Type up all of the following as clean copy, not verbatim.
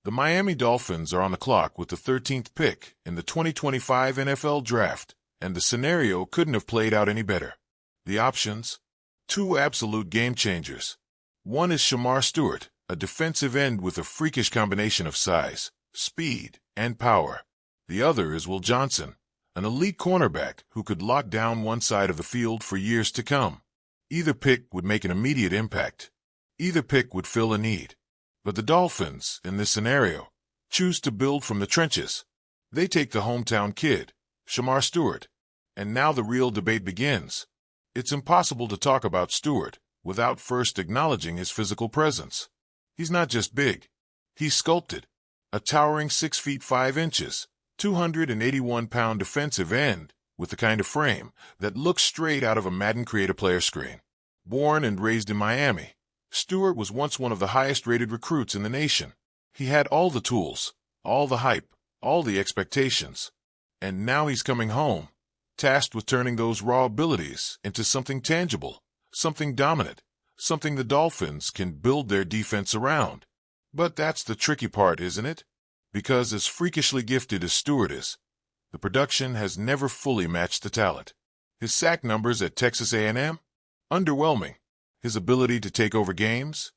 The Miami Dolphins are on the clock with the 13th pick in the 2025 NFL Draft, and the scenario couldn't have played out any better. The options? Two absolute game changers. One is Shemar Stewart, a defensive end with a freakish combination of size, speed, and power. The other is Will Johnson, an elite cornerback who could lock down one side of the field for years to come. Either pick would make an immediate impact. Either pick would fill a need. But the Dolphins, in this scenario, choose to build from the trenches. They take the hometown kid, Shemar Stewart. And now the real debate begins. It's impossible to talk about Stewart without first acknowledging his physical presence. He's not just big. He's sculpted. A towering 6 feet 5 inches, 281-pound defensive end with the kind of frame that looks straight out of a Madden Create-A-Player screen. Born and raised in Miami, Stewart was once one of the highest-rated recruits in the nation. He had all the tools, all the hype, all the expectations. And now he's coming home, tasked with turning those raw abilities into something tangible, something dominant, something the Dolphins can build their defense around. But that's the tricky part, isn't it? Because as freakishly gifted as Stewart is, the production has never fully matched the talent. His sack numbers at Texas A&M? Underwhelming. His ability to take over games?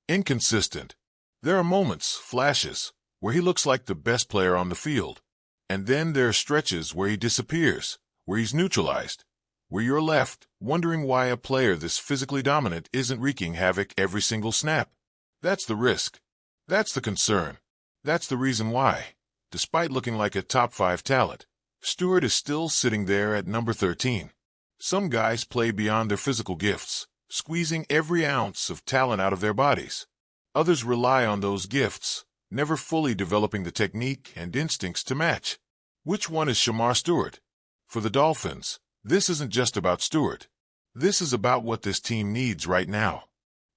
Inconsistent. There are moments, flashes, where he looks like the best player on the field. And then there are stretches where he disappears, where he's neutralized, where you're left wondering why a player this physically dominant isn't wreaking havoc every single snap. That's the risk. That's the concern. That's the reason why, despite looking like a top 5 talent, Stewart is still sitting there at number 13. Some guys play beyond their physical gifts, squeezing every ounce of talent out of their bodies. Others rely on those gifts, never fully developing the technique and instincts to match. Which one is Shemar Stewart? For the Dolphins, this isn't just about Stewart. This is about what this team needs right now.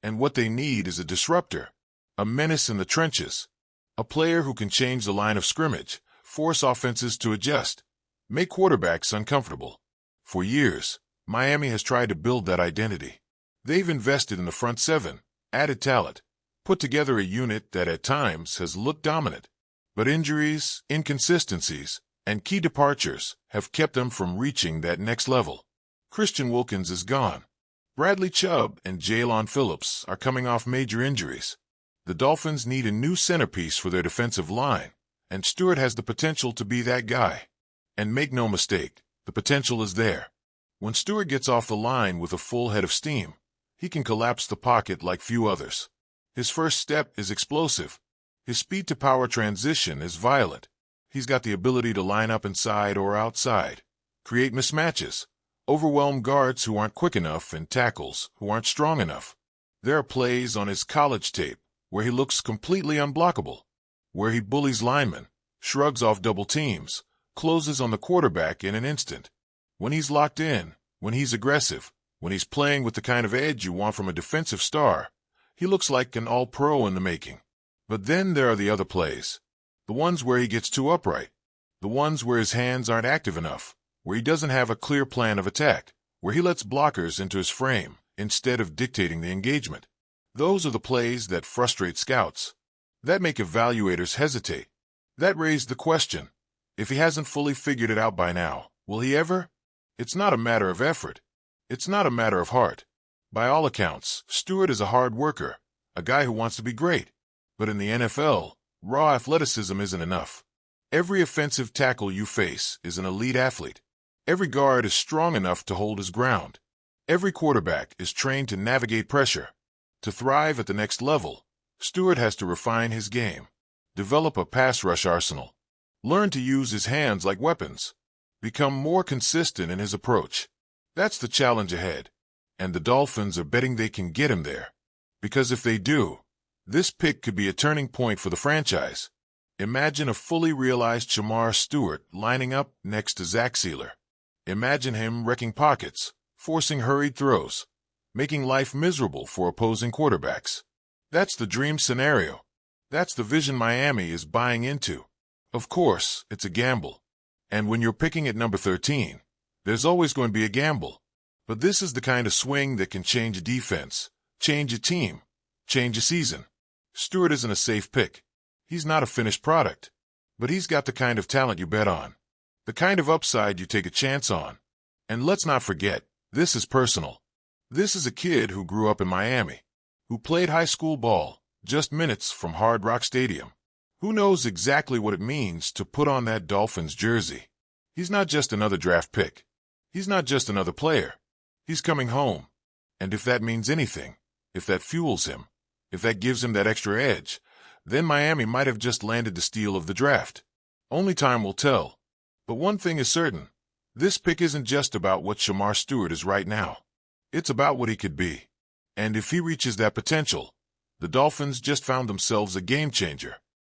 And what they need is a disruptor, a menace in the trenches, a player who can change the line of scrimmage, force offenses to adjust, make quarterbacks uncomfortable. For years, Miami has tried to build that identity. They've invested in the front seven, added talent, put together a unit that at times has looked dominant. But injuries, inconsistencies, and key departures have kept them from reaching that next level. Christian Wilkins is gone. Bradley Chubb and Jalen Phillips are coming off major injuries. The Dolphins need a new centerpiece for their defensive line, and Stewart has the potential to be that guy. And make no mistake, the potential is there. When Stewart gets off the line with a full head of steam, he can collapse the pocket like few others. His first step is explosive. His speed-to-power transition is violent. He's got the ability to line up inside or outside, create mismatches, overwhelm guards who aren't quick enough and tackles who aren't strong enough. There are plays on his college tape where he looks completely unblockable, where he bullies linemen, shrugs off double teams, closes on the quarterback in an instant. When he's locked in, when he's aggressive, when he's playing with the kind of edge you want from a defensive star, he looks like an all-pro in the making. But then there are the other plays, the ones where he gets too upright, the ones where his hands aren't active enough, where he doesn't have a clear plan of attack, where he lets blockers into his frame instead of dictating the engagement. Those are the plays that frustrate scouts, that make evaluators hesitate, that raise the question, if he hasn't fully figured it out by now, will he ever? It's not a matter of effort. It's not a matter of heart. By all accounts, Stewart is a hard worker, a guy who wants to be great. But in the NFL, raw athleticism isn't enough. Every offensive tackle you face is an elite athlete. Every guard is strong enough to hold his ground. Every quarterback is trained to navigate pressure. To thrive at the next level, Stewart has to refine his game, develop a pass rush arsenal, learn to use his hands like weapons, become more consistent in his approach. That's the challenge ahead, and the Dolphins are betting they can get him there. Because if they do, this pick could be a turning point for the franchise. Imagine a fully realized Shemar Stewart lining up next to Zach Sealer. Imagine him wrecking pockets, forcing hurried throws, making life miserable for opposing quarterbacks. That's the dream scenario. That's the vision Miami is buying into. Of course, it's a gamble. And when you're picking at number 13, there's always going to be a gamble. But this is the kind of swing that can change a defense, change a team, change a season. Stewart isn't a safe pick. He's not a finished product, but he's got the kind of talent you bet on, the kind of upside you take a chance on. And let's not forget, this is personal. This is a kid who grew up in Miami, who played high school ball just minutes from Hard Rock Stadium, who knows exactly what it means to put on that Dolphins jersey. He's not just another draft pick. He's not just another player. He's coming home. And if that means anything, if that fuels him, if that gives him that extra edge, then Miami might have just landed the steal of the draft. Only time will tell. But one thing is certain. This pick isn't just about what Shamar Stewart is right now. It's about what he could be. And if he reaches that potential, the Dolphins just found themselves a game changer.